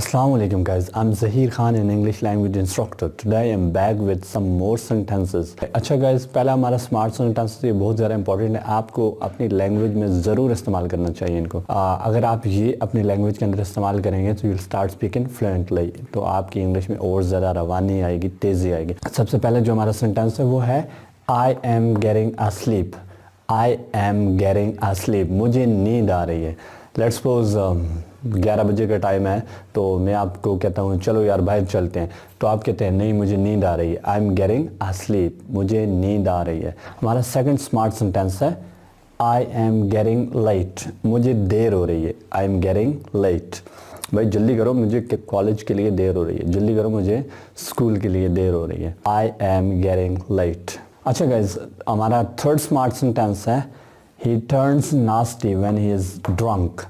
Assalamu alaikum guys, I'm Zaheer Khan, an English language instructor. Today I'm back with some more sentences. अच्छा guys, पहला हमारा smart sentence ये बहुत ज़्यादा important है, आपको अपनी लैंग्वेज में ज़रूर इस्तेमाल करना चाहिए इनको। अगर आप ये अपनी लैंग्वेज के अंदर इस्तेमाल करेंगे तो यूल स्टार्ट स्पीकिंग फ्लुएंटली, तो आपकी इंग्लिश में और ज़्यादा रवानी आएगी, तेज़ी आएगी। सबसे पहले जो हमारा सेंटेंस है वो है I am getting a slip. I am getting a slip, मुझे नींद आ रही है। लेट्स सपोज 11 बजे का टाइम है, तो मैं आपको कहता हूँ चलो यार बाहर चलते हैं, तो आप कहते हैं नहीं मुझे नींद आ रही है। I am getting a slip, मुझे नींद आ रही है। हमारा सेकंड स्मार्ट सेंटेंस है आई एम गेटिंग लेट, मुझे देर हो रही है। आई एम गेटिंग लेट, भाई जल्दी करो, मुझे कॉलेज के लिए देर हो रही है, जल्दी करो, मुझे स्कूल के लिए देर हो रही है। I am getting late. अच्छा गाइज, हमारा थर्ड स्मार्ट सेंटेंस है he turns nasty when he is drunk.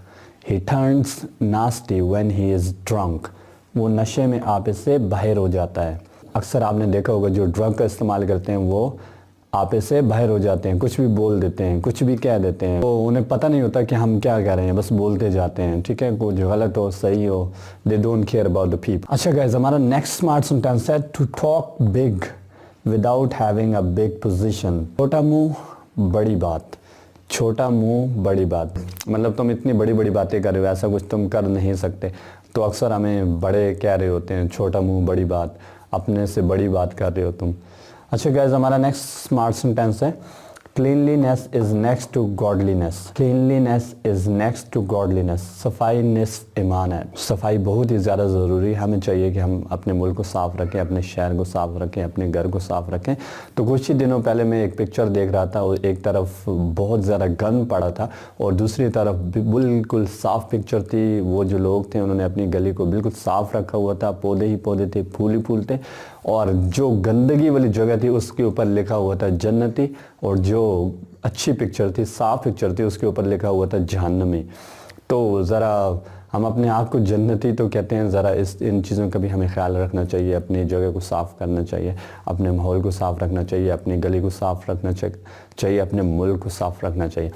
He turns nasty when he is drunk. वो नशे में आपे से बाहर हो जाता है। अक्सर आपने देखा होगा जो ड्रग का इस्तेमाल करते हैं वो आपे से बाहर हो जाते हैं, कुछ भी बोल देते हैं, कुछ भी कह देते हैं, तो उन्हें पता नहीं होता कि हम क्या कह रहे हैं, बस बोलते जाते हैं। ठीक है, कुछ गलत हो सही हो, they don't care about the people. अच्छा गाइस, हमारा नेक्स्ट स्मार्ट सेंटेंस है to talk big without having a big position. छोटा मुंह बड़ी बात, छोटा मुंह बड़ी बात, मतलब तुम इतनी बड़ी बड़ी बातें कर रहे हो, ऐसा कुछ तुम कर नहीं सकते, तो अक्सर हमें बड़े कह रहे होते हैं, छोटा मुंह बड़ी बात, अपने से बड़ी बात कर रहे हो तुम। अच्छा गाइस, हमारा नेक्स्ट स्मार्ट सेंटेंस है cleanliness is next to godliness. Cleanliness is next to godliness, सफाई निस्फ ईमान है। सफाई बहुत ही ज़्यादा ज़रूरी है, हमें चाहिए कि हम अपने मुल्क को साफ़ रखें, अपने शहर को साफ़ रखें, अपने घर को साफ़ रखें। तो कुछ ही दिनों पहले मैं एक पिक्चर देख रहा था और एक तरफ बहुत ज़्यादा गंद पड़ा था और दूसरी तरफ बिल्कुल साफ़ पिक्चर थी। वो जो लोग थे उन्होंने अपनी गली को बिल्कुल साफ़ रखा हुआ था, पौधे ही पौधे थे, फूल ही फूल थे, और जो गंदगी वाली जगह थी उसके ऊपर लिखा हुआ था जन्नती, और जो अच्छी पिक्चर थी, साफ़ पिक्चर थी, उसके ऊपर लिखा हुआ था जहन्नमी। तो ज़रा हम अपने आप को जन्नती तो कहते हैं, ज़रा इन चीज़ों का भी हमें ख्याल रखना चाहिए, अपनी जगह को साफ़ करना चाहिए, अपने माहौल को साफ़ रखना चाहिए, अपनी गली को साफ़ रखना चाहिए, अपने मुल्क को साफ़ रखना चाहिए।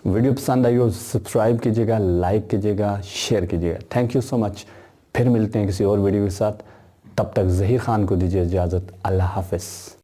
वीडियो पसंद आई हो सब्सक्राइब कीजिएगा, लाइक कीजिएगा, शेयर कीजिएगा। Thank you so much. फिर मिलते हैं किसी और वीडियो के साथ, तब तक ज़हीर खान को दीजिए इजाज़त। अल्लाह हाफ़िज़।